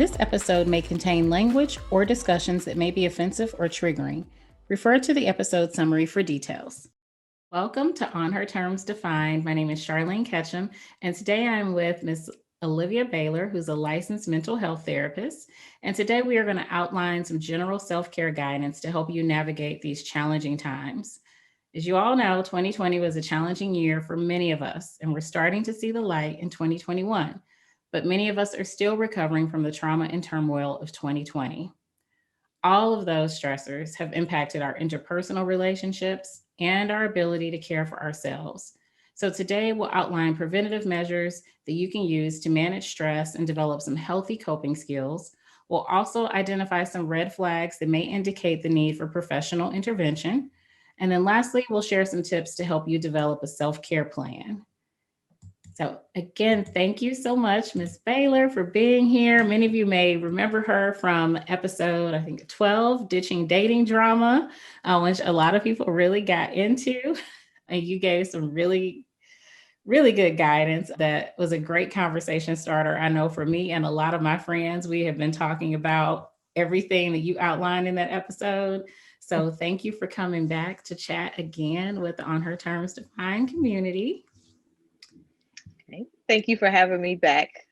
This episode may contain language or discussions that may be offensive or triggering. Refer to the episode summary for details. Welcome to On Her Terms Defined. My name is Charlene Ketchum, and today I'm with Ms. Olivia Baylor, who's a licensed mental health therapist. And today we are going to outline some general self-care guidance to help you navigate these challenging times. As you all know, 2020 was a challenging year for many of us, and we're starting to see the light in 2021. But many of us are still recovering from the trauma and turmoil of 2020. All of those stressors have impacted our interpersonal relationships and our ability to care for ourselves. So today we'll outline preventative measures that you can use to manage stress and develop some healthy coping skills. We'll also identify some red flags that may indicate the need for professional intervention. And then lastly, we'll share some tips to help you develop a self-care plan. So again, thank you so much, Ms. Baylor, for being here. Many of you may remember her from episode, I think, 12, Ditching Dating Drama, which a lot of people really got into. And you gave some really good guidance. That was a great conversation starter. I know for me and a lot of my friends, we have been talking about everything that you outlined in that episode. So thank you for coming back to chat again with the On Her Terms Defined community. Thank you for having me back.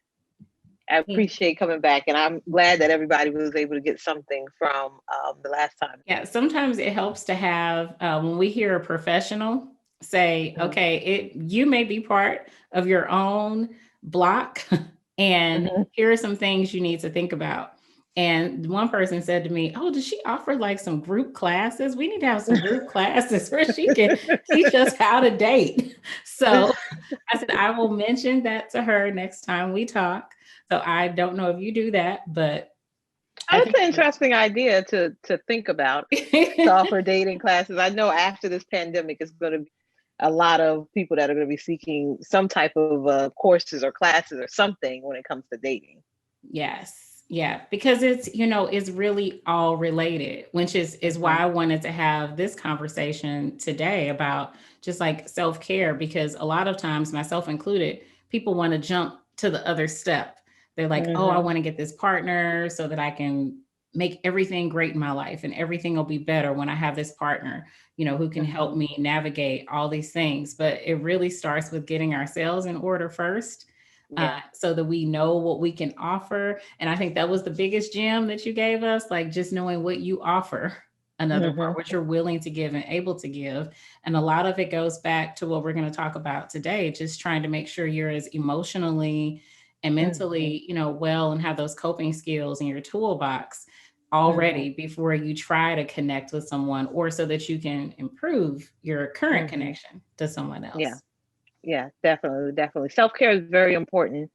I appreciate coming back, and I'm glad that everybody was able to get something from the last time. Yeah, sometimes it helps to have, when we hear a professional say, okay, you may be part of your own block, and here are some things you need to think about. And one person said to me, oh, does she offer like some group classes? We need to have some group classes where she can teach us how to date. So I said, I will mention that to her next time we talk. So I don't know if you do that, but that's an interesting idea to think about, to offer dating classes. I know after this pandemic, it's going to be a lot of people that are going to be seeking some type of courses or classes or something when it comes to dating. Yes. Yeah, because it's really all related, which is why I wanted to have this conversation today about just like self-care, because a lot of times, myself included, people want to jump to the other step. They're like, oh, I want to get this partner so that I can make everything great in my life and everything will be better when I have this partner, who can help me navigate all these things. But it really starts with getting ourselves in order first. So that we know what we can offer. And I think that was the biggest gem that you gave us, like just knowing what you offer another part, what you're willing to give and able to give. And a lot of it goes back to what we're going to talk about today, just trying to make sure you're as emotionally and mentally, well, and have those coping skills in your toolbox already before you try to connect with someone, or so that you can improve your current connection to someone else. Yeah, definitely. Self-care is very important.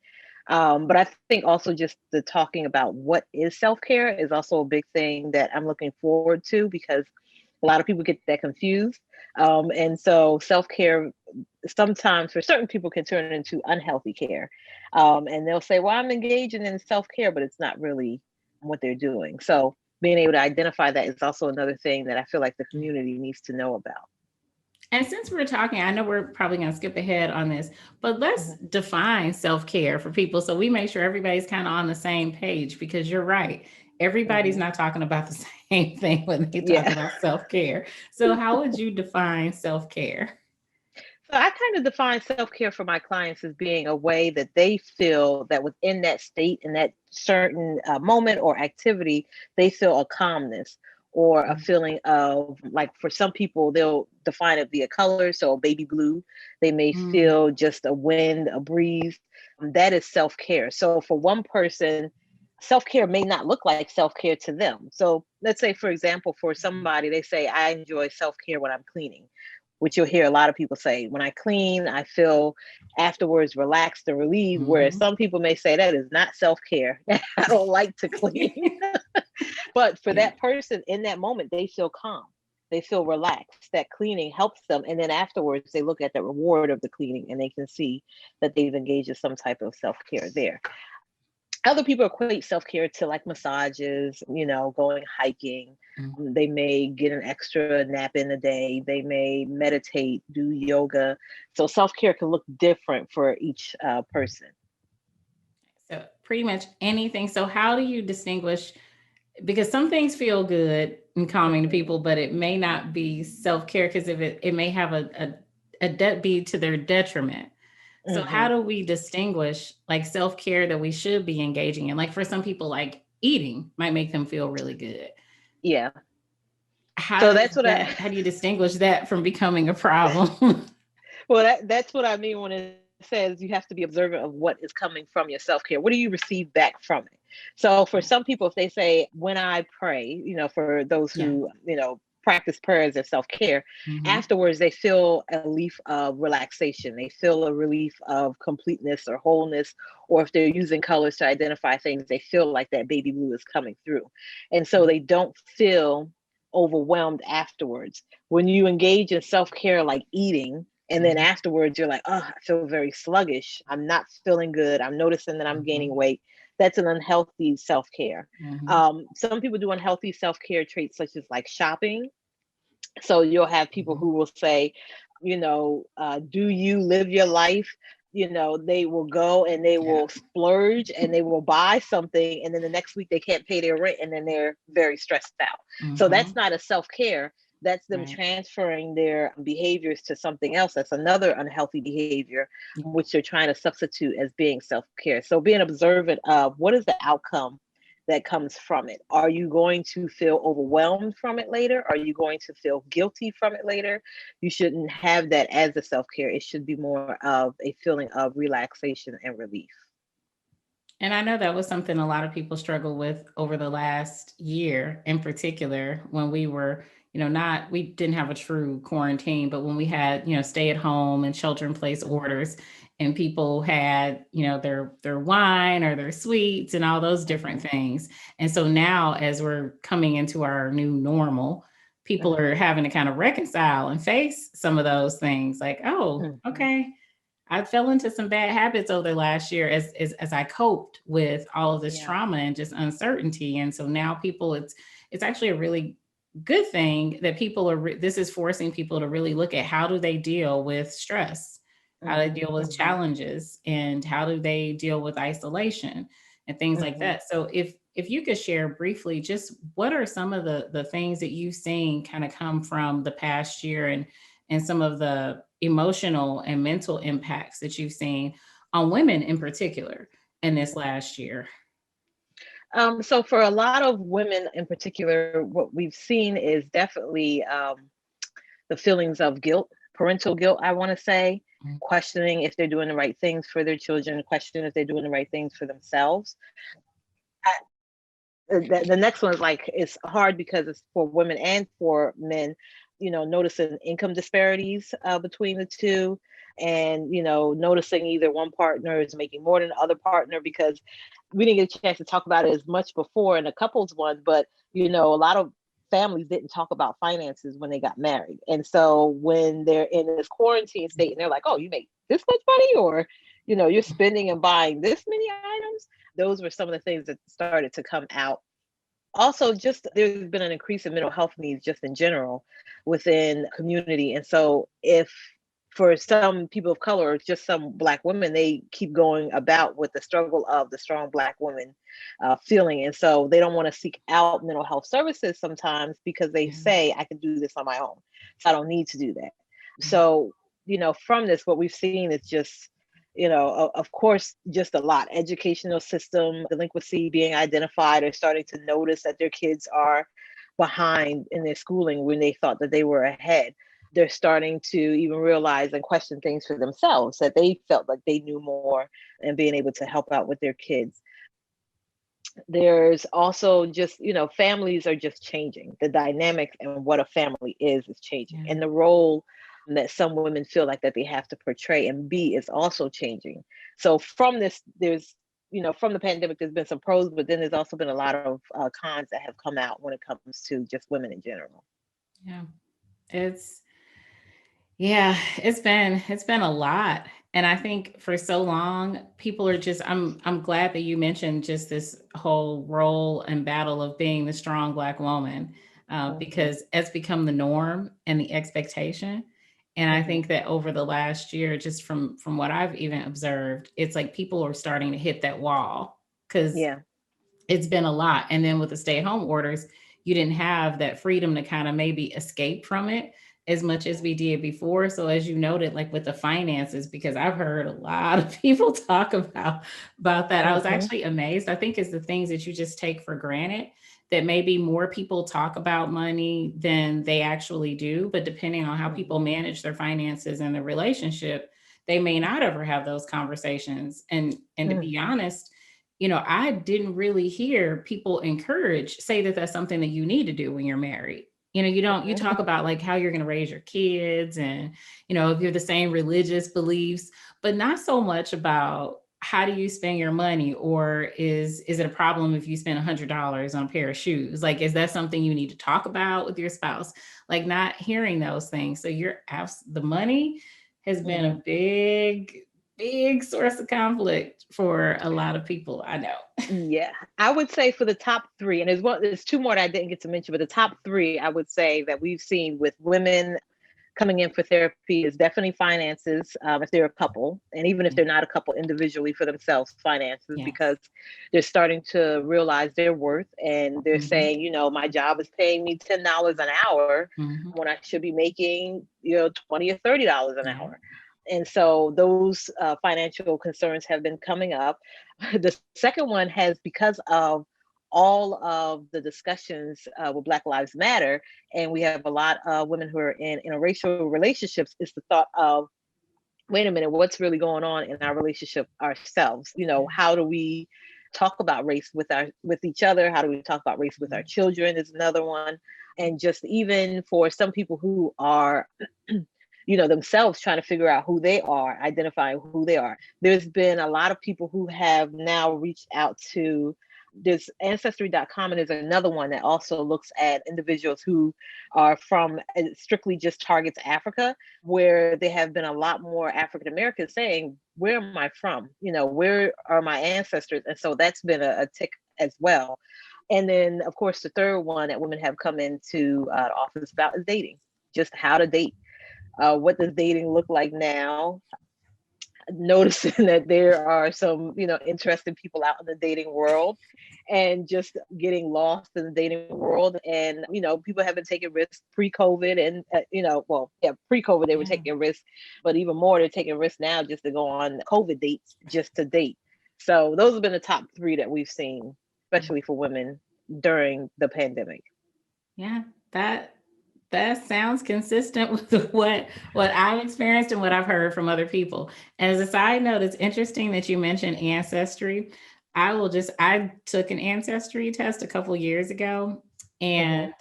But I think also just the talking about what is self-care is also a big thing that I'm looking forward to, because a lot of people get that confused. And so self-care sometimes for certain people can turn into unhealthy care. And they'll say, well, I'm engaging in self-care, but it's not really what they're doing. So being able to identify that is also another thing that I feel like the community needs to know about. And since we're talking, I know we're probably going to skip ahead on this, but let's define self-care for people so we make sure everybody's kind of on the same page, because you're right. Everybody's not talking about the same thing when they talk about self-care. So how would you define self-care? So I kind of define self-care for my clients as being a way that they feel that within that state, in that certain moment or activity, they feel a calmness or a feeling of, like, for some people, they'll define it via color. So baby blue, they may feel just a wind, a breeze. That is self-care. So for one person, self-care may not look like self-care to them. So let's say, for example, for somebody, they say, I enjoy self-care when I'm cleaning, which you'll hear a lot of people say, when I clean, I feel afterwards relaxed and relieved. Whereas some people may say that is not self-care. I don't like to clean. But for that person in that moment, they feel calm. They feel relaxed. That cleaning helps them. And then afterwards, they look at the reward of the cleaning and they can see that they've engaged in some type of self-care there. Other people equate self-care to like massages, going hiking. They may get an extra nap in a day. They may meditate, do yoga. So self-care can look different for each person. So pretty much anything. So how do you distinguish? Because some things feel good and calming to Mhm. people, but it may not be self-care because if it may have a debt be to their detriment. So how Mhm. do we distinguish like self-care that we should be engaging in? Like for some people, like eating might make them feel really good. Yeah. So How does that's what I how do you distinguish that from becoming a problem? well, that's what I mean when it says you have to be observant of what is coming from your self-care. What do you receive back from it? So for some people, if they say, when I pray, for those Yeah. who, practice prayer as their self-care, Hmm. afterwards they feel a relief of relaxation. They feel a relief of completeness or wholeness, or if they're using colors to identify things, they feel like that baby blue is coming through. And so they don't feel overwhelmed afterwards. When you engage in self-care like eating, and then afterwards you're like, oh, I feel very sluggish, I'm not feeling good, I'm noticing that I'm gaining Hmm. weight, that's an unhealthy self-care. Hmm. Some people do unhealthy self-care traits such as like shopping. So you'll have people Hmm. who will say, do you live your life? They will go and they Yeah. will splurge and they will buy something, and then the next week they can't pay their rent, and then they're very stressed out. So that's Hmm. not a self-care. That's them Right. transferring their behaviors to something else. That's another unhealthy behavior, Yeah. which they're trying to substitute as being self-care. So being observant of what is the outcome that comes from it. Are you going to feel overwhelmed from it later? Are you going to feel guilty from it later? You shouldn't have that as a self care. It should be more of a feeling of relaxation and relief. And I know that was something a lot of people struggle with over the last year in particular when we were, not, we didn't have a true quarantine, but when we had, stay at home and shelter in place orders and people had, their wine or their sweets and all those different Mhm. things. And so now as we're coming into our new normal, people are Mhm. having to kind of reconcile and face some of those things like, oh, Mhm. okay, I fell into some bad habits over the last year as I coped with all of this Yeah. trauma and just uncertainty. And so now people, it's actually a really good thing that people are. This is forcing people to really look at how do they deal with stress, how do they Mhm. deal with Mhm. challenges, and how do they deal with isolation and things like Mhm. that. So if you could share briefly, just what are some of the things that you've seen kind of come from the past year and some of the emotional and mental impacts that you've seen on women in particular in this last year. So for a lot of women in particular, what we've seen is definitely the feelings of guilt, parental guilt, I want to say, Mm. questioning if they're doing the right things for their children, questioning if they're doing the right things for themselves. The next one is like it's hard because it's for women and for men, noticing income disparities between the two, and noticing either one partner is making more than the other partner, because we didn't get a chance to talk about it as much before in the couples one, but a lot of families didn't talk about finances when they got married. And so when they're in this quarantine state and they're like, oh, you make this much money, or you're spending and buying this many items, those were some of the things that started to come out. Also, just there's been an increase in mental health needs just in general within community. And so if for some people of color or just some black women, they keep going about with the struggle of the strong black woman feeling. And so they don't want to seek out mental health services sometimes because they Yeah. say, I can do this on my own, so I don't need to do that. Yeah. So from this, what we've seen is just of course, just a lot. Educational system delinquency being identified, or starting to notice that their kids are behind in their schooling when they thought that they were ahead. They're starting to even realize and question things for themselves, that they felt like they knew more, and being able to help out with their kids. There's also just, families are just changing. The dynamics and what a family is changing. Yeah. And the role that some women feel like that they have to portray and be is also changing. So from this, there's, from the pandemic, there's been some pros, but then there's also been a lot of cons that have come out when it comes to just women in general. Yeah. It's Yeah, it's been a lot. And I think for so long, people are just I'm glad that you mentioned just this whole role and battle of being the strong black woman, Hmm. because it's become the norm and the expectation. And I Hmm. think that over the last year, just from what I've even observed, it's like people are starting to hit that wall. because Yeah. it's been a lot. And then with the stay-at-home orders, you didn't have that freedom to kind of maybe escape from it as much as we did before. So as you noted, like with the finances, because I've heard a lot of people talk about that. I was Hmm. actually amazed. I think it's the things that you just take for granted that maybe more people talk about money than they actually do. But depending on how people Hmm. manage their finances and their relationship, they may not ever have those conversations. And to be honest, I didn't really hear people say that that's something that you need to do when you're married. You Hmm. talk about like how you're going to raise your kids and, if you're the same religious beliefs, but not so much about how do you spend your money, or is it a problem if you spend $100 on a pair of shoes? Like, is that something you need to talk about with your spouse? Like, not hearing those things. So the money has been a Hmm. big source of conflict for a lot of people I know. Yeah, I would say for the top three, and there's two more that I didn't get to mention, but the top three I would say that we've seen with women coming in for therapy is definitely finances, if they're a couple, and even if Yeah. they're not a couple individually for themselves, finances, Yes. because they're starting to realize their worth and they're Hmm. saying, my job is paying me $10 an hour Hmm. when I should be making, 20 or $30 an Yeah. hour. And so those financial concerns have been coming up. The second one has, because of all of the discussions with Black Lives Matter, and we have a lot of women who are in interracial relationships, is the thought of, wait a minute, what's really going on in our relationship ourselves? How do we talk about race with each other? How do we talk about race with our children is another one. And just even for some people who are themselves trying to figure out who they are, identifying who they are. There's been a lot of people who have now reached out to this ancestry.com, and there's another one that also looks at individuals who are from, strictly just targets Africa, where there have been a lot more African Americans saying, where am I from? Where are my ancestors? And so that's been a tick as well. And then, of course, the third one that women have come into the office about is dating, just how to date. What does dating look like now? Noticing that there are some, interesting people out in the dating world, and just getting lost in the dating world. And, people have been taking risks pre-COVID, and, well, yeah, pre-COVID, they were Yeah. taking risks, but even more, they're taking risks now just to go on COVID dates, just to date. So those have been the top three that we've seen, especially for women during the pandemic. Yeah. That that sounds consistent with what I've experienced and what I've heard from other people. And as a side note, it's interesting that you mentioned ancestry. I took an ancestry test a couple years ago, Hmm. and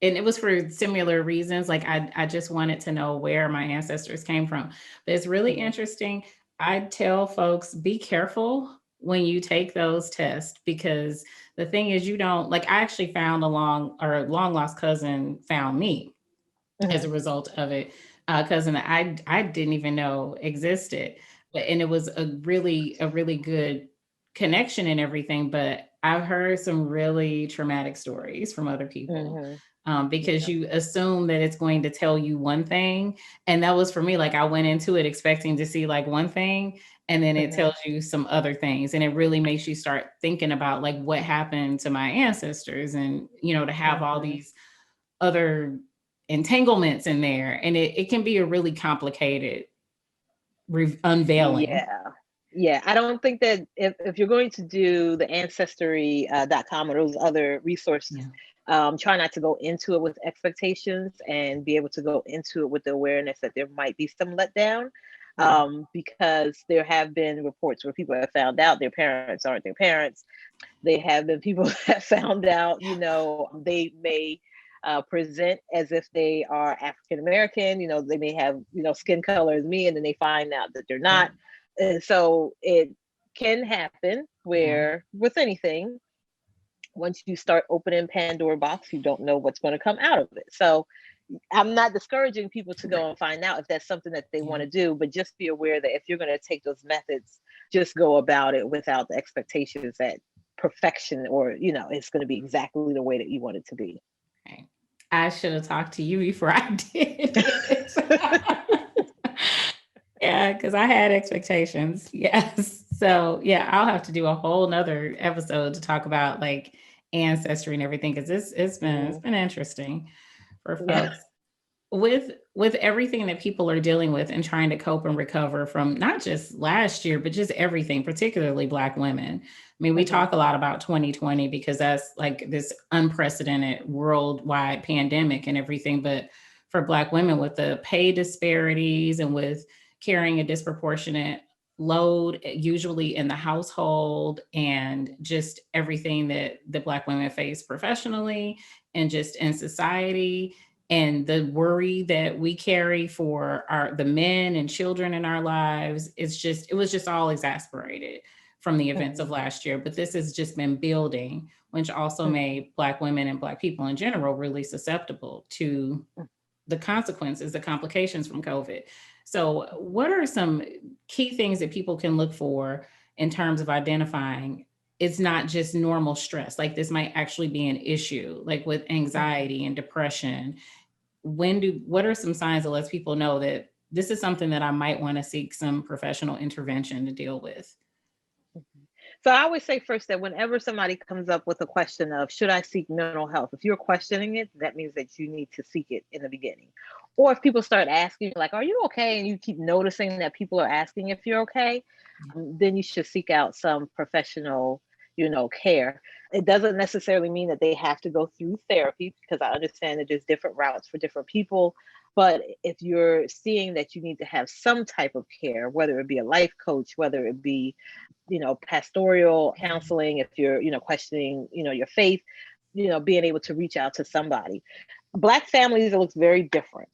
it was for similar reasons. Like I just wanted to know where my ancestors came from. But it's really Hmm. interesting. I tell folks, be careful when you take those tests, because the thing is, you don't like, I actually found a long lost cousin found me as Hmm. a result of it. Cousin that I didn't even know existed. And it was a really good connection and everything. But I've heard some really traumatic stories from other people, Hmm. because Yeah. you assume that it's going to tell you one thing. And that was for me. Like, I went into it expecting to see like one thing, and then it Hmm. tells you some other things. And it really makes you start thinking about like what happened to my ancestors, and, to have all Hmm. these other entanglements in there. And it can be a really complicated unveiling. Yeah. Yeah. I don't think that if you're going to do the ancestry.com or those other resources, Yeah. try not to go into it with expectations, and be able to go into it with the awareness that there might be some letdown. Yeah. Because there have been reports where people have found out their parents aren't their parents. They have been people that found out, they may present as if they are African American. They may have, skin color as me, and then they find out that they're Yeah. not. And so it can happen Yeah. where, with anything, once you start opening Pandora box, you don't know what's going to come out of it. So I'm not discouraging people to go Right. and find out if that's something that they Yeah. want to do, but just be aware that if you're going to take those methods, just go about it without the expectations that perfection, or it's going to be exactly the way that you want it to be. Right. I should have talked to you before I did it. Yeah, because I had expectations. Yes. So yeah, I'll have to do a whole nother episode to talk about like ancestry and everything because it's Mhm. been interesting for Yeah. folks with everything that people are dealing with and trying to cope and recover from not just last year but just everything, particularly Black women. I mean, we Mhm. talk a lot about 2020 because that's like this unprecedented worldwide pandemic and everything, but for Black women with the pay disparities and with carrying a disproportionate load usually in the household and just everything that the Black women face professionally and just in society, and the worry that we carry for the men and children in our lives, it was just all exasperated from the events of Mhm. last year. But this has just been building, which also Mhm. made Black women and Black people in general really susceptible to the consequences, the complications from COVID. So what are some key things that people can look for in terms of identifying it's not just normal stress? Like this might actually be an issue, like with Mhm. anxiety and depression. What are some signs that lets people know that this is something that I might want to seek some professional intervention to deal with? Mhm. So I always say first that whenever somebody comes up with a question of should I seek mental health, if you're questioning it, that means that you need to seek it in the beginning. Or if people start asking, like, are you okay? And you keep noticing that people are asking if you're okay, then you should seek out some professional, care. It doesn't necessarily mean that they have to go through therapy because I understand that there's different routes for different people. But if you're seeing that you need to have some type of care, whether it be a life coach, whether it be pastoral counseling, if you're questioning your faith, being able to reach out to somebody. Black families, it looks very different.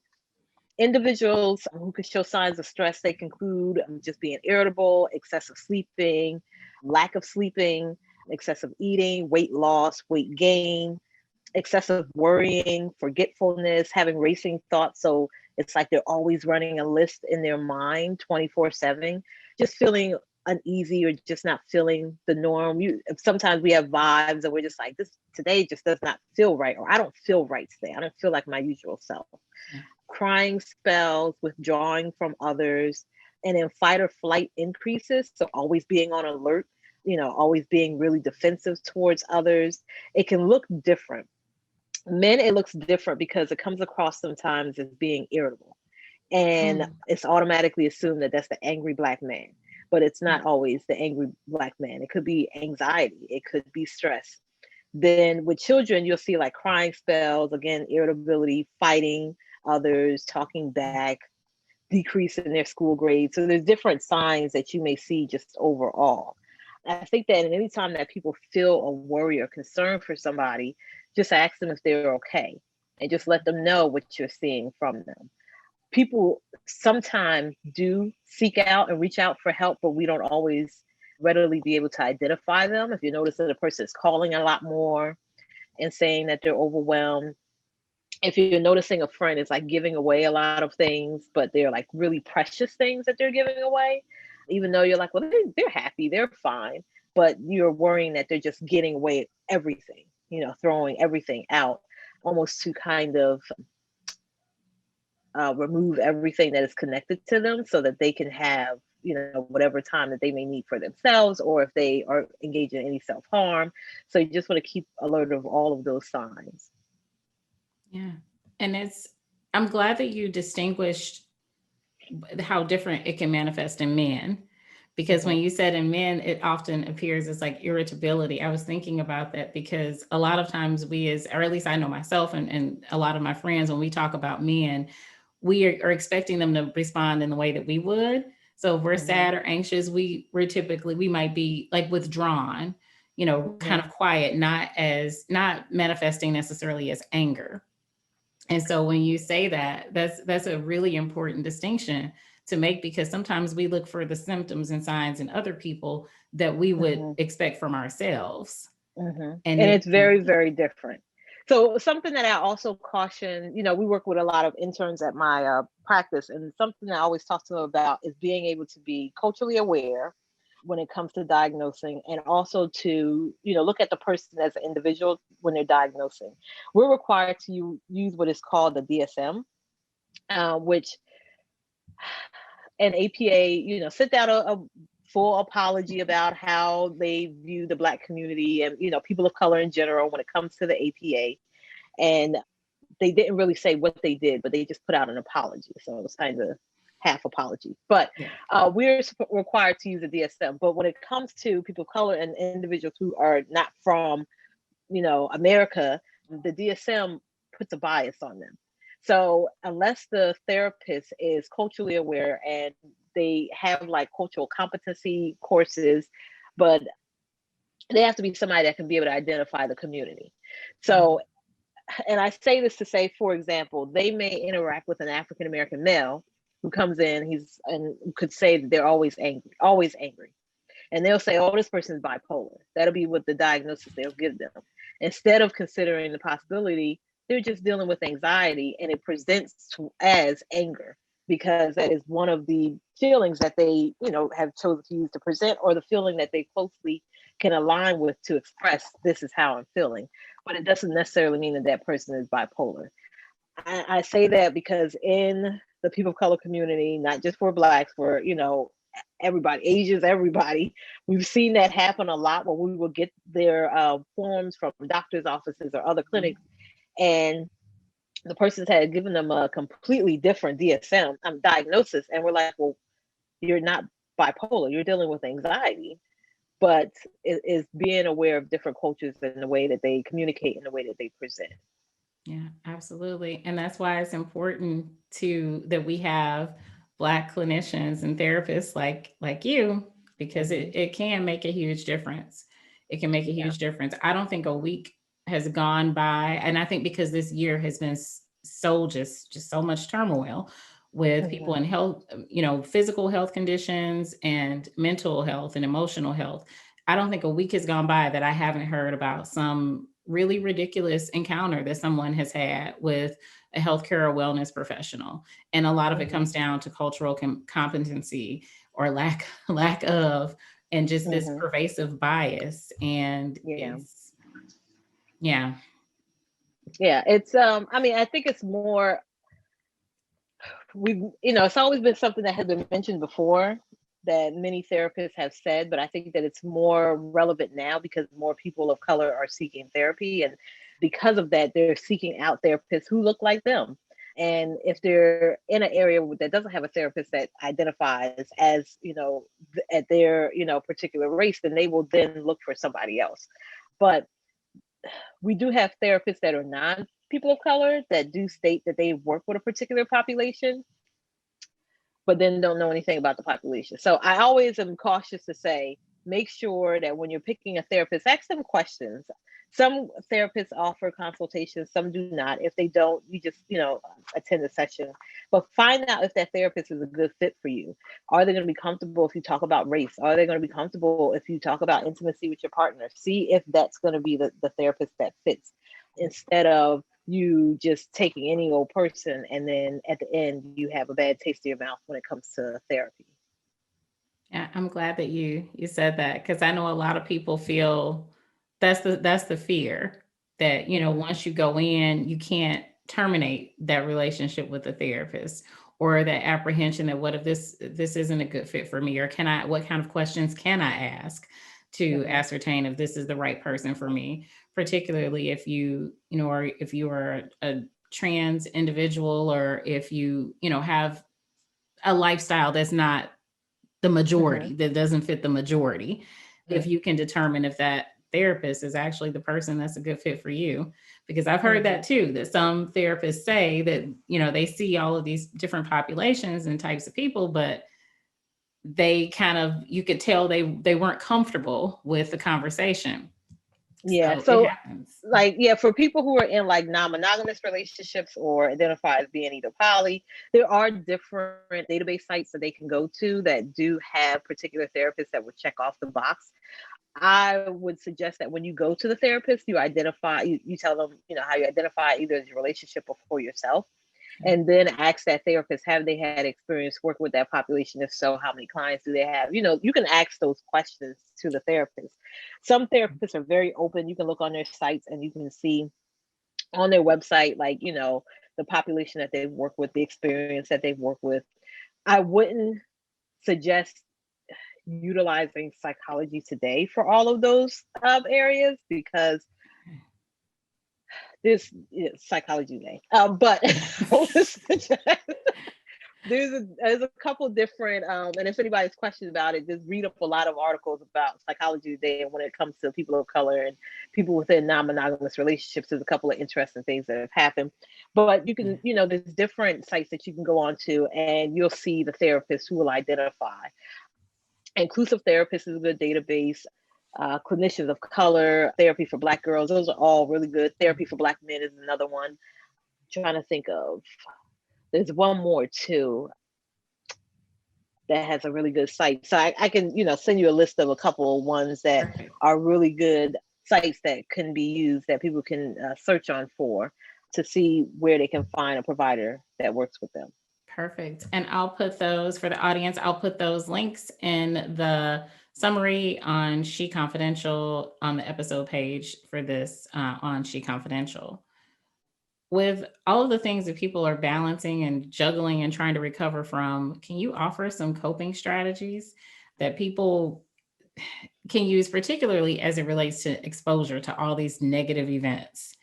Individuals who can show signs of stress, they can include just being irritable, excessive sleeping, lack of sleeping, excessive eating, weight loss, weight gain, excessive worrying, forgetfulness, having racing thoughts. So it's like they're always running a list in their mind 24/7, just feeling uneasy or just not feeling the norm. Sometimes we have vibes and we're just like, this today just does not feel right, or I don't feel right today. I don't feel like my usual self. Yeah. Crying spells, withdrawing from others, and then fight or flight increases. So always being on alert, always being really defensive towards others. It can look different. Men, it looks different because it comes across sometimes as being irritable. And Mm. it's automatically assumed that that's the angry Black man. But it's Yeah. not always the angry Black man. It could be anxiety, it could be stress. Then with children, you'll see like crying spells, again, irritability, fighting others, talking back, decrease in their school grades. So there's different signs that you may see just overall. I think that any time that people feel a worry or concern for somebody, just ask them if they're okay and just let them know what you're seeing from them. People sometimes do seek out and reach out for help, but we don't always readily be able to identify them. If you notice that a person is calling a lot more and saying that they're overwhelmed, if you're noticing a friend is like giving away a lot of things, but they're like really precious things that they're giving away, even though you're like, well, they're happy, they're fine, but you're worrying that they're just getting away everything, throwing everything out, almost to kind of remove everything that is connected to them so that they can have whatever time that they may need for themselves, or if they are engaged in any self-harm. So you just want to keep alert of all of those signs. Yeah. And I'm glad that you distinguished how different it can manifest in men. Because when Hmm. you said in men, it often appears as like irritability. I was thinking about that because a lot of times or at least I know myself and a lot of my friends, when we talk about men, we are expecting them to respond in the way that we would. So if we're Hmm. sad or anxious, we might be like withdrawn, kind Hmm. of quiet, not manifesting necessarily as anger. And so when you say that, that's a really important distinction to make because sometimes we look for the symptoms and signs in other people that we would Hmm. expect from ourselves. And And it it's very, very different. So something that I also caution, we work with a lot of interns at my practice, and something I always talk to them about is being able to be culturally aware when it comes to diagnosing, and also to look at the person as an individual when they're diagnosing. We're required to use what is called the DSM, which an APA, sit down full apology about how they view the Black community and, people of color in general when it comes to the APA. And they didn't really say what they did, but they just put out an apology. So it was kind of half apology. But Yeah. we're required to use a DSM. But when it comes to people of color and individuals who are not from, America, the DSM puts a bias on them. So unless the therapist is culturally aware and they have like cultural competency courses, but they have to be somebody that can be able to identify the community. So, and I say this to say, for example, they may interact with an African American male who comes in, and could say that they're always angry. And they'll say, oh, this person is bipolar. That'll be what the diagnosis they'll give them. Instead of considering the possibility, they're just dealing with anxiety, and it presents as anger, because that is one of the feelings that they, have chosen to use to present, or the feeling that they closely can align with to express, this is how I'm feeling. But it doesn't necessarily mean that that person is bipolar. I say that because in the people of color community, not just for Blacks, for, everybody, Asians, everybody, we've seen that happen a lot, where we will get their forms from doctor's offices or other clinics, and the person's had given them a completely different DSM diagnosis, and we're like, well, you're not bipolar, you're dealing with anxiety. But it is being aware of different cultures and the way that they communicate and the way that they present. Yeah, absolutely. And that's why it's important that we have Black clinicians and therapists like you, because it can make a huge difference. It can make a huge difference. I don't think a week has gone by, and I think because this year has been so just so much turmoil with people in health, physical health conditions and mental health and emotional health. I don't think a week has gone by that I haven't heard about some really ridiculous encounter that someone has had with a healthcare or wellness professional. And a lot of it comes down to cultural competency or lack of, and just this pervasive bias. And it's, yeah. Yeah, it's I think it's more, it's always been something that has been mentioned before, that many therapists have said, but I think that it's more relevant now because more people of color are seeking therapy, and because of that, they're seeking out therapists who look like them. And if they're in an area that doesn't have a therapist that identifies as, at their, particular race, then they will then look for somebody else. But we do have therapists that are non people of color that do state that they work with a particular population, but then don't know anything about the population. So I always am cautious to say, make sure that when you're picking a therapist, ask them questions. Some therapists offer consultations, some do not. If they don't, you just, attend the session. But find out if that therapist is a good fit for you. Are they going to be comfortable if you talk about race? Are they going to be comfortable if you talk about intimacy with your partner? See if that's going to be the therapist that fits, instead of you just taking any old person and then at the end you have a bad taste in your mouth when it comes to therapy. Yeah, I'm glad that you said that, because I know a lot of people feel that's the fear that, once you go in, you can't terminate that relationship with the therapist, or that apprehension that what if this isn't a good fit for me, or what kind of questions can I ask to ascertain if this is the right person for me, particularly if or if you are a trans individual, or if have a lifestyle that's not the majority, that doesn't fit the majority. If you can determine if that therapist is actually the person that's a good fit for you. Because I've heard that too, that some therapists say that, they see all of these different populations and types of people, but they you could tell they weren't comfortable with the conversation. Yeah. So it So happens. for people who are in like non-monogamous relationships or identify as being either poly, there are different database sites that they can go to that do have particular therapists that would check off the box. I would suggest that when you go to the therapist, you tell them, how you identify either as your relationship or for yourself. And then ask that therapist, have they had experience working with that population? If so, how many clients do they have? You can ask those questions to the therapist. Some therapists are very open. You can look on their sites and you can see on their website, like, the population that they've worked with, the experience that they've worked with. I wouldn't suggest utilizing Psychology Today for all of those areas, because there's Psychology Today. But there's a couple different and if anybody's questions about it, just read up a lot of articles about Psychology Today. And when it comes to people of color and people within non-monogamous relationships, there's a couple of interesting things that have happened. But you can, there's different sites that you can go on to, and you'll see the therapists who will identify. Inclusive Therapists is a good database. Clinicians of Color, Therapy for Black Girls, those are all really good. Therapy for Black Men is another one. I'm trying to think of, there's one more too that has a really good site. So I can, send you a list of a couple of ones that Perfect. are really good sites that can be used, that people can search on for, to see where they can find a provider that works with them. Perfect. And I'll put those for the audience. I'll put those links in the summary on She Confidential on the episode page for this on She Confidential. With all of the things that people are balancing and juggling and trying to recover from, can you offer some coping strategies that people can use, particularly as it relates to exposure to all these negative events?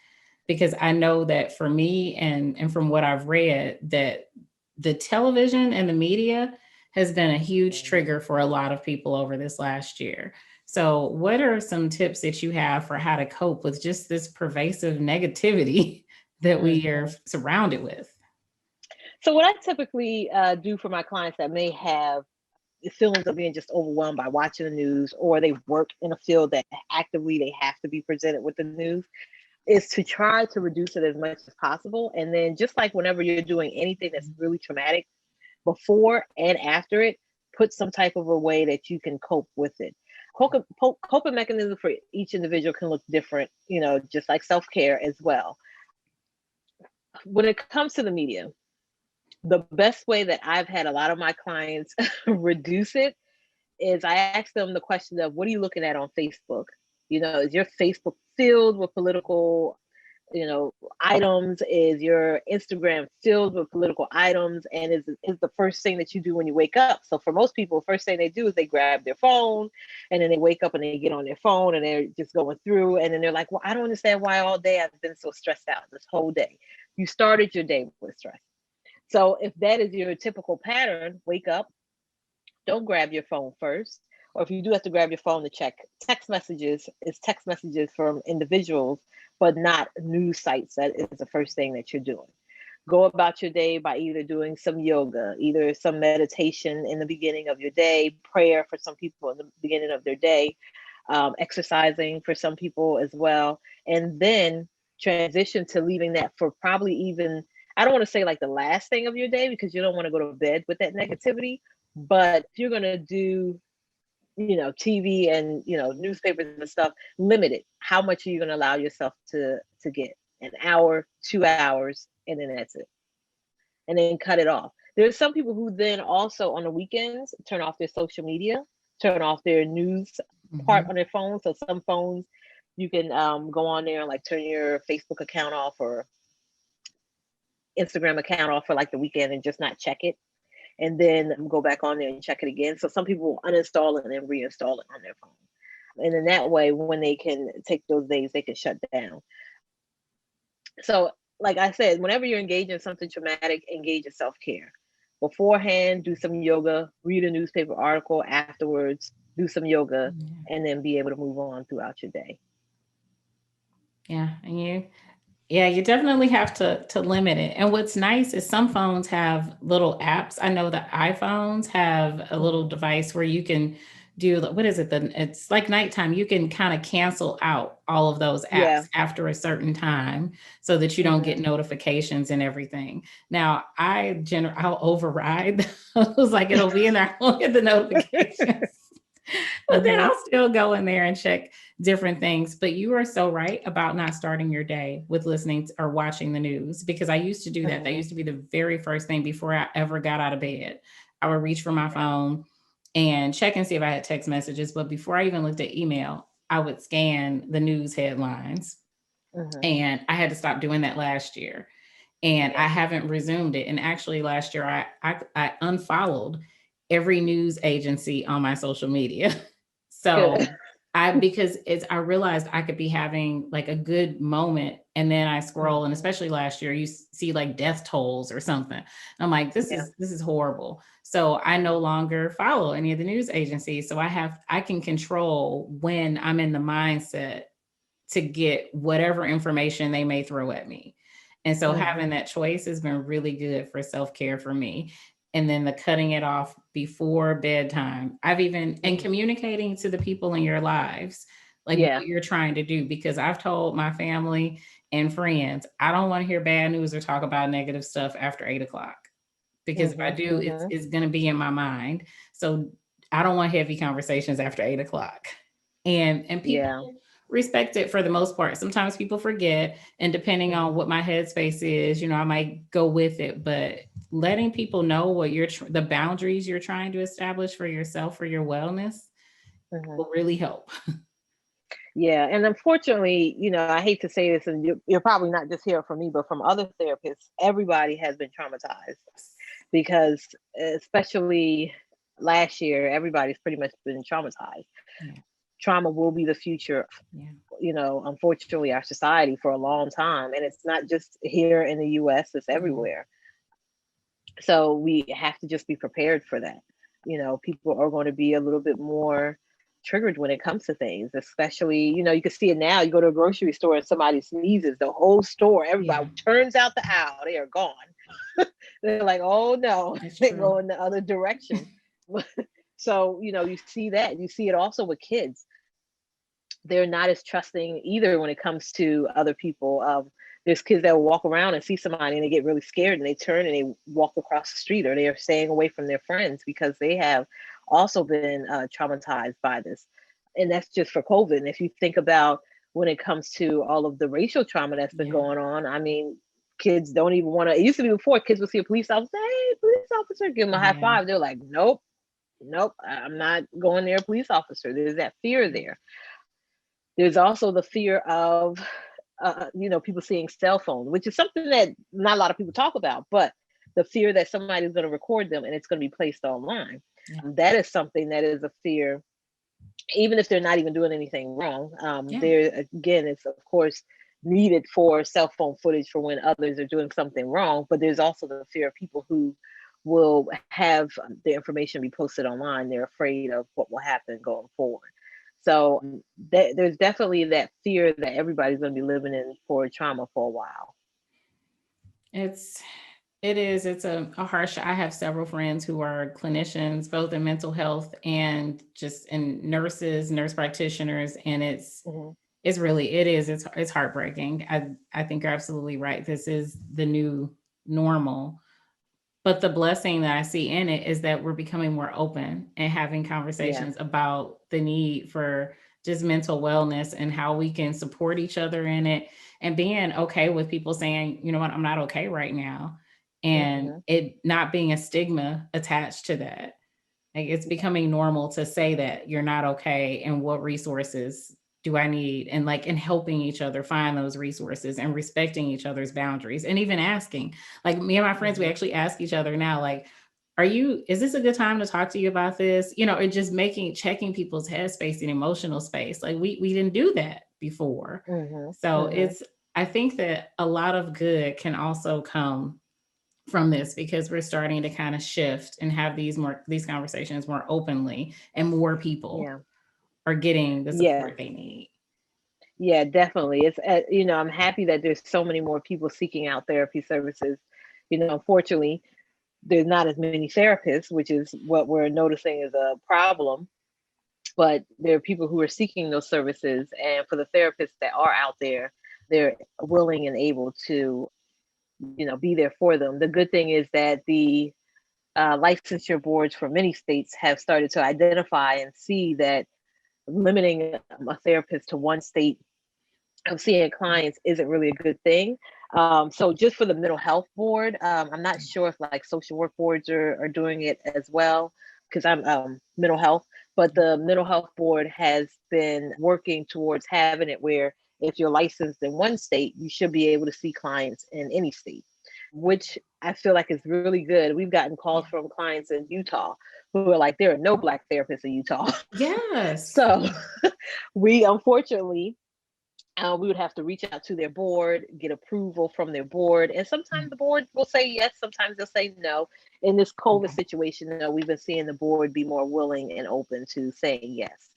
Because I know that for me and from what I've read, that the television and the media has been a huge trigger for a lot of people over this last year. So what are some tips that you have for how to cope with just this pervasive negativity that we are surrounded with? So what I typically do for my clients that may have feelings of being just overwhelmed by watching the news, or they work in a field that actively they have to be presented with the news, is to try to reduce it as much as possible. And then, just like whenever you're doing anything that's really traumatic, before and after it, put some type of a way that you can cope with it. Coping mechanism for each individual can look different, just like self-care as well. When it comes to the media, the best way that I've had a lot of my clients reduce it is I ask them the question of, what are you looking at on Facebook? Is your Facebook filled with political, items? Is your Instagram filled with political items? And is the first thing that you do when you wake up? So for most people, first thing they do is they grab their phone, and then they wake up and they get on their phone and they're just going through. And then they're like, well, I don't understand why all day I've been so stressed out this whole day. You started your day with stress. So if that is your typical pattern, wake up, don't grab your phone first. Or if you do have to grab your phone to check text messages, it's text messages from individuals, but not news sites. That is the first thing that you're doing. Go about your day by either doing some yoga, either some meditation in the beginning of your day, prayer for some people in the beginning of their day, exercising for some people as well. And then transition to leaving that for probably even, I don't want to say like the last thing of your day, because you don't want to go to bed with that negativity. But if you're going to do, TV and, newspapers and stuff, limit it. How much are you going to allow yourself to get? An hour, 2 hours, and then that's it. And then cut it off. There's some people who then also on the weekends turn off their social media, turn off their news part on their phone. So some phones, you can go on there and like turn your Facebook account off or Instagram account off for like the weekend and just not check it, and then go back on there and check it again. So some people will uninstall it and then reinstall it on their phone. And then that way, when they can take those days, they can shut down. So like I said, whenever you're engaged in something traumatic, engage in self-care. Beforehand, do some yoga, read a newspaper article. Afterwards, do some yoga, and then be able to move on throughout your day. Yeah. And you definitely have to limit it. And what's nice is some phones have little apps. I know the iPhones have a little device where you can do, what is it? It's like nighttime. You can kind of cancel out all of those apps after a certain time so that you don't get notifications and everything. Now I'll override those, like it'll be in there, I won't get the notifications. But then I'll still go in there and check different things. But you are so right about not starting your day with listening or watching the news, because I used to do that. That used to be the very first thing before I ever got out of bed. I would reach for my phone and check and see if I had text messages. But before I even looked at email, I would scan the news headlines. And I had to stop doing that last year. And I haven't resumed it. And actually last year I unfollowed every news agency on my social media. So Good. I realized I could be having like a good moment and then I scroll, and Mhm. especially last year, you see like death tolls or something. I'm like, Yeah. this is horrible. So I no longer follow any of the news agencies. So I can control when I'm in the mindset to get whatever information they may throw at me. And so having Mhm. that choice has been really good for self-care for me. And then the cutting it off before bedtime. And Mhm. communicating to the people in your lives, like Yeah. what you're trying to do. Because I've told my family and friends, I don't want to hear bad news or talk about negative stuff after 8 o'clock. Because if I Mhm. do, Mhm. it's going to be in my mind. So I don't want heavy conversations after 8 o'clock. And Yeah. people respect it for the most part. Sometimes people forget, and depending on Mhm. what my headspace is, I might go with it. But letting people know what the boundaries you're trying to establish for yourself for your wellness Mhm. will really help. Yeah, and unfortunately, I hate to say this, and you're probably not just hearing from me, but from other therapists, everybody has been traumatized because, especially last year, everybody's pretty much been traumatized. Yeah, Trauma will be the future, yeah, unfortunately, our society for a long time, and it's not just here in the U.S; it's yeah, everywhere. So we have to just be prepared for that. People are going to be a little bit more triggered when it comes to things, especially, you can see it now. You go to a grocery store and somebody sneezes, the whole store, everybody yeah. turns out the aisle, they are gone. They're like, oh no, It's they true. go in the other direction. So, you see that. You see it also with kids. They're not as trusting either when it comes to other people. There's kids that will walk around and see somebody and they get really scared and they turn and they walk across the street, or they are staying away from their friends because they have also been traumatized by this. And that's just for COVID. And if you think about when it comes to all of the racial trauma that's been Yeah, going on, I mean, kids don't even want to. It used to be before kids would see a police officer, hey, police officer, give them a high yeah, five. They're like, nope, nope, I'm not going near a police officer. There's that fear there. There's also the fear of, people seeing cell phones, which is something that not a lot of people talk about, but the fear that somebody's going to record them and it's going to be placed online. yeah, That is something that is a fear, even if they're not even doing anything wrong. yeah. There again, it's of course needed for cell phone footage for when others are doing something wrong, but there's also the fear of people who will have the information be posted online. They're afraid of what will happen going forward. So there's definitely that fear that everybody's going to be living in for trauma for a while. It's it is. It's a harsh. I have several friends who are clinicians, both in mental health and just in nurse practitioners, and Hmm. it's really it is. It's heartbreaking. I think you're absolutely right. This is the new normal. But the blessing that I see in it is that we're becoming more open and having Yeah. conversations about the need for just mental wellness and how we can support each other in it, and being okay with people saying, you know what, I'm not okay right now. And Hmm. it not being a stigma attached to that. Like it's becoming normal to say that you're not okay and what resources do I need, and like in helping each other find those resources and respecting each other's boundaries and even asking. Like me and my friends, we Hmm. actually ask each other now, like, is this a good time to talk to you about this? Or just checking people's headspace and emotional space. Like we didn't do that before. Hmm. So Hmm. I think that a lot of good can also come from this because we're starting to kind of shift and have these conversations more openly, and more people Yeah. are getting the Yeah. support they need. Yeah, definitely. It's I'm happy that there's so many more people seeking out therapy services. Unfortunately, there's not as many therapists, which is what we're noticing is a problem. But there are people who are seeking those services, and for the therapists that are out there, they're willing and able to, be there for them. The good thing is that the licensure boards for many states have started to identify and see that limiting a therapist to one state of seeing clients isn't really a good thing. So just for the mental health board, I'm not sure if like social work boards are doing it as well because I'm mental health, but the mental health board has been working towards having it where if you're licensed in one state, you should be able to see clients in any state, which I feel like it's really good. We've gotten calls from clients in Utah who are like, there are no Black therapists in Utah. Yes. So we unfortunately, we would have to reach out to their board, get approval from their board. And sometimes the board will say yes, sometimes they'll say no. In this COVID Okay. situation, though, we've been seeing the board be more willing and open to saying yes.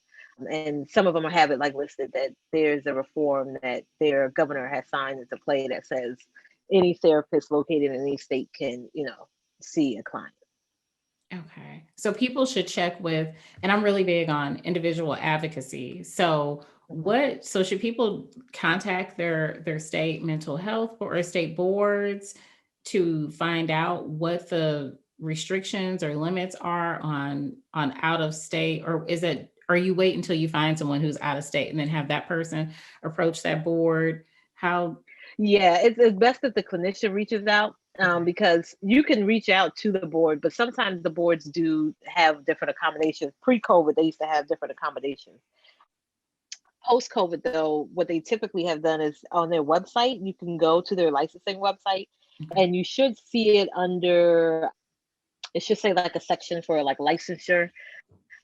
And some of them have it like listed that there's a reform that their governor has signed into play that says any therapist located in any state can, see a client. Okay. So people should check with, and I'm really big on individual advocacy. So Mhm. so should people contact their state mental health or state boards to find out what the restrictions or limits are on out of state, or are you wait until you find someone who's out of state and then have that person approach that board? How Yeah, it's best if the clinician reaches out, okay. because you can reach out to the board, but sometimes the boards do have different accommodations. Pre-COVID, they used to have different accommodations. Post-COVID, though, what they typically have done is on their website, you can go to their licensing website Okay. and you should see it under, it should say like a section for like licensure,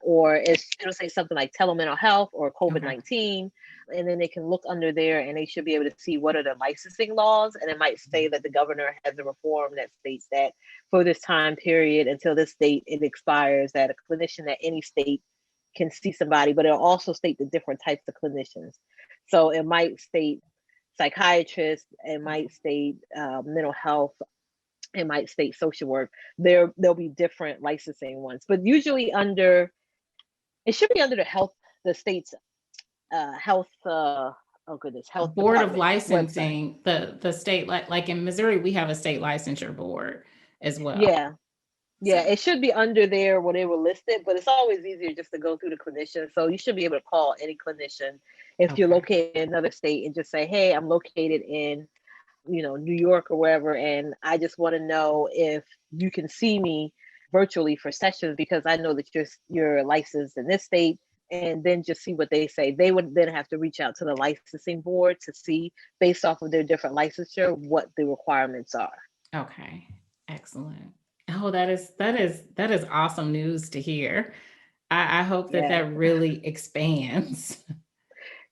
or it'll say something like telemental health or COVID Okay. 19. And then they can look under there and they should be able to see what are the licensing laws. And it might say that the governor has a reform that states that for this time period until this date, it expires, that a clinician at any state can see somebody, but it'll also state the different types of clinicians. So it might state psychiatrist, it might state mental health, it might state social work. There'll be different licensing ones, but usually under, it should be under the state's health. Oh goodness, health Board of department website. licensing, the state, like in Missouri, we have a state licensure board as well. Yeah, So, yeah, it should be under there where they were listed, but it's always easier just to go through the clinician. So you should be able to call any clinician if you're okay. located in another state and just say, "Hey, I'm located in, New York or wherever, and I just want to know if you can see me virtually for sessions because I know that you're licensed in this state." And then just see what they say. They would then have to reach out to the licensing board to see, based off of their different licensure, what the requirements are. Okay. Excellent. Oh, that is awesome news to hear. I hope that Yeah. that really expands.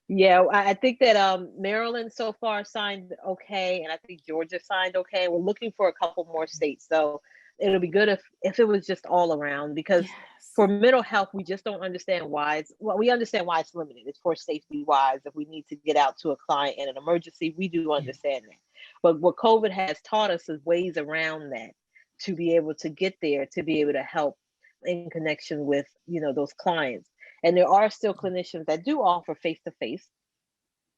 Yeah, I think that Maryland so far signed okay, and I think Georgia signed okay. We're looking for a couple more states, so it'll be good if it was just all around, because Yes. for mental health, we just don't understand why it's, well, we understand why it's limited. It's for safety wise. If we need to get out to a client in an emergency, we do Yeah. understand that. But what COVID has taught us is ways around that to be able to get there, to be able to help in connection with, those clients. And there are still clinicians that do offer face-to-face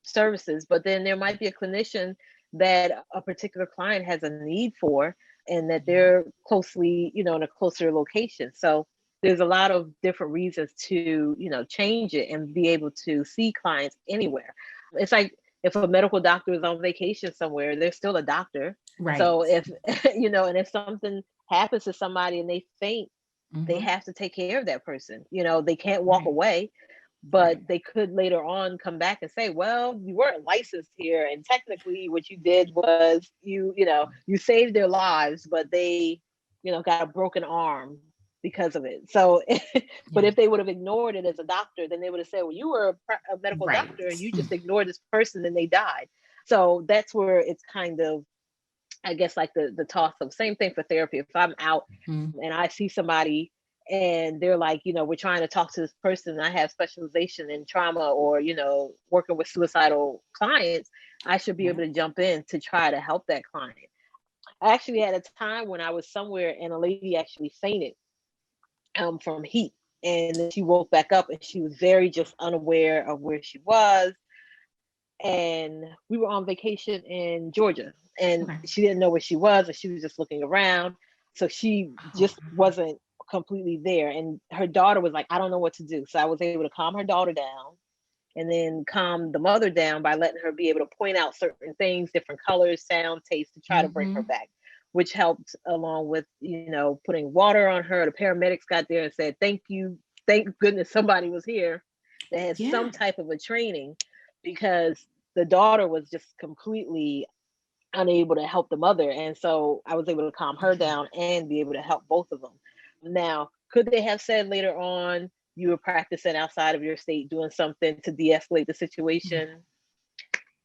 services, but then there might be a clinician that a particular client has a need for, and that Yeah. they're closely, in a closer location. So there's a lot of different reasons to, change it and be able to see clients anywhere. It's like if a medical doctor is on vacation somewhere, they're still a doctor. Right. So if, and if something happens to somebody and they faint, they Hmm. have to take care of that person. They can't walk Right. away, but Right. they could later on come back and say, well, you weren't licensed here. And technically what you did was you saved their lives, but they, got a broken arm because of it. So, but Yeah. if they would have ignored it as a doctor, then they would have said, well, you were a medical Right. doctor and you just ignored this person and they died. So that's where it's kind of, I guess, like the toss of, same thing for therapy. If I'm out Mhm. and I see somebody and they're like, we're trying to talk to this person, and I have specialization in trauma or, working with suicidal clients, I should be Yeah. able to jump in to try to help that client. I actually had a time when I was somewhere and a lady actually fainted from heat. And then she woke back up and she was very just unaware of where she was, and we were on vacation in Georgia, and Okay. she didn't know where she was, and she was just looking around. So she Oh, just wasn't completely there. And her daughter was like, I don't know what to do. So I was able to calm her daughter down and then calm the mother down by letting her be able to point out certain things, different colors, sound, taste, to try to bring her hmm. back, which helped along with, putting water on her. The paramedics got there and said, thank you. Thank goodness somebody was here that had Yeah. some type of a training, because the daughter was just completely unable to help the mother. And so I was able to calm her down and be able to help both of them. Now, could they have said later on, you were practicing outside of your state, doing something to de escalate the Yeah. situation?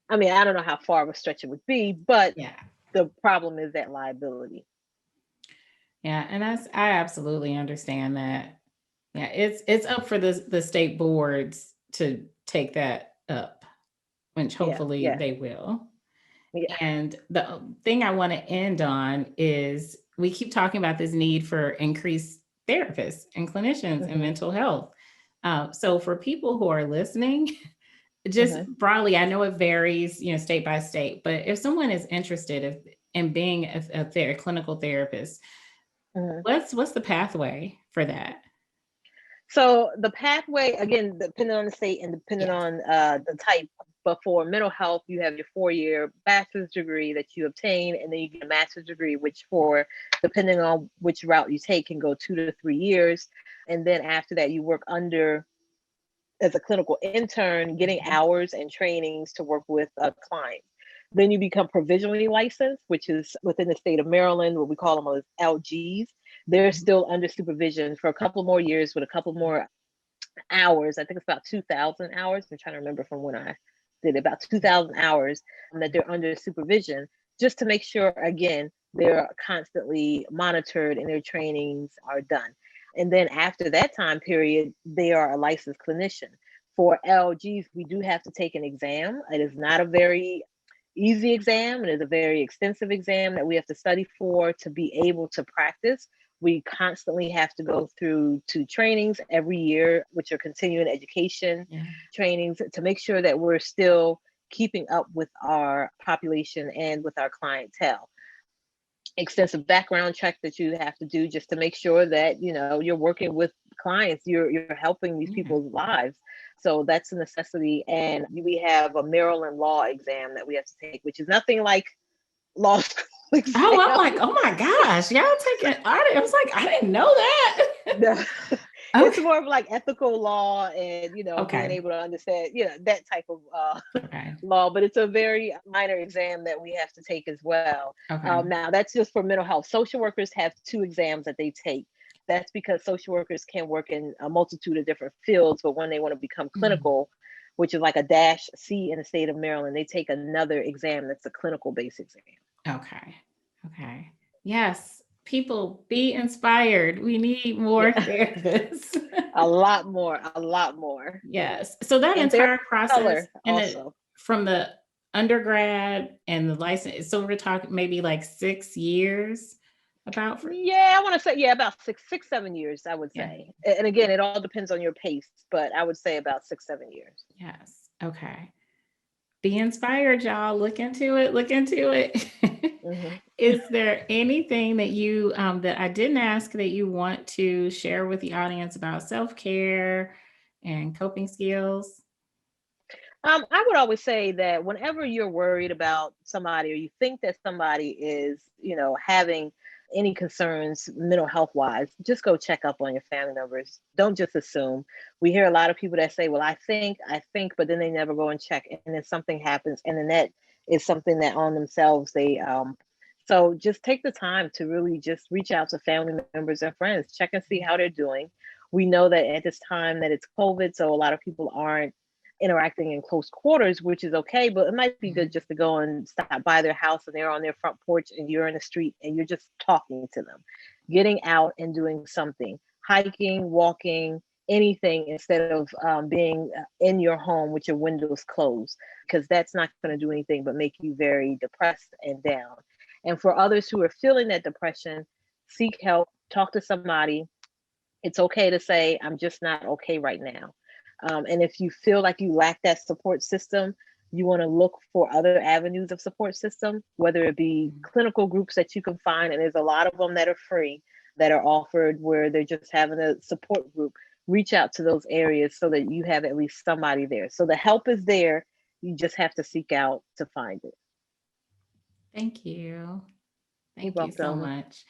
I mean, I don't know how far of a stretch it would be, but Yeah. the problem is that liability. Yeah. And I absolutely understand that. Yeah. It's up for the state boards to take that up, which Yeah, hopefully yeah, they will. yeah. And the thing I want to end on is we keep talking about this need for increased therapists and clinicians in Hmm. mental health. So for people who are listening, just Hmm. broadly, I know it varies, state by state, but if someone is interested in being a clinical therapist, Hmm. what's the pathway for that? So the pathway, again, depending on the state and depending Yes. on the type, but for mental health, you have your 4-year bachelor's degree that you obtain, and then you get a master's degree, which for depending on which route you take can go 2 to 3 years. And then after that, you work under as a clinical intern, getting Mhm. hours and trainings to work with a client. Then you become provisionally licensed, which is within the state of Maryland, what we call them as LGs. They're Mhm. still under supervision for a couple more years with a couple more hours. I think it's about 2,000 hours. I'm trying to remember from when I did it, about 2,000 hours that they're under supervision, just to make sure, again, they're constantly monitored and their trainings are done. And then after that time period, they are a licensed clinician. For LGs, we do have to take an exam. It is not a very easy exam. It is a very extensive exam that we have to study for to be able to practice. We constantly have to go through 2 trainings every year, which are continuing education Yeah. trainings, to make sure that we're still keeping up with our population and with our clientele. Extensive background check that you have to do just to make sure that you're working with clients, you're helping these Yeah. people's lives. So that's a necessity. And we have a Maryland law exam that we have to take, which is nothing like law school Oh, I'm exam. like, oh my gosh, y'all taking I was like, I didn't know that. No. It's Okay. more of like ethical law and being Okay. able to understand that type of Okay. law, but it's a very minor exam that we have to take as well. Okay. Now, that's just for mental health. Social workers have 2 exams that they take. That's because social workers can work in a multitude of different fields, but when they want to become Mm. clinical, which is like a dash C in the state of Maryland, they take another exam that's a clinical based exam. Okay. Okay. Yes. People be inspired. We need more Yeah, therapists. a lot more, a lot more. Yes. So that And therapy entire process color and it also. from the undergrad and the license, so we're talking maybe like 6 years about for Yeah, I want to say, yeah, about 6, 7 years, I would yeah. say. And again, it all depends on your pace, but I would say about 6, 7 years. Yes. Okay. Be inspired, y'all. Look into it. Look into it. Hmm. Is there anything that you that I didn't ask that you want to share with the audience about self-care and coping skills? I would always say that whenever you're worried about somebody or you think that somebody is, having any concerns mental health wise, just go check up on your family members. Don't just assume. We hear a lot of people that say, well, I think, but then they never go and check. And then something happens. And then that is something that on themselves so just take the time to really just reach out to family members and friends, check and see how they're doing. We know that at this time that it's COVID, so a lot of people aren't interacting in close quarters, which is okay, but it might be good Mhm. just to go and stop by their house and they're on their front porch and you're in the street and you're just talking to them, getting out and doing something, hiking, walking, anything instead of being in your home with your windows closed, because that's not going to do anything but make you very depressed and down. And for others who are feeling that depression, seek help, talk to somebody. It's okay to say, I'm just not okay right now. And if you feel like you lack that support system, you want to look for other avenues of support system, whether it be Mhm. clinical groups that you can find, and there's a lot of them that are free that are offered where they're just having a support group. Reach out to those areas so that you have at least somebody there. So the help is there. You just have to seek out to find it. Thank you. You're Thank you so welcome. much.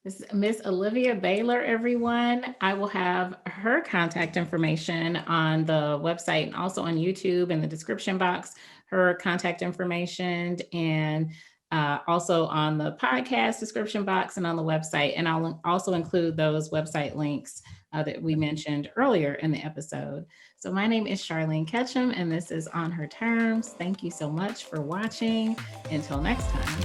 This is Miss Olivia Baylor, everyone. I will have her contact information on the website and also on YouTube in the description box, her contact information. And also on the podcast description box and on the website. And I'll also include those website links that we mentioned earlier in the episode. So my name is Charlene Ketchum, and this is On Her Terms. Thank you so much for watching. Until next time.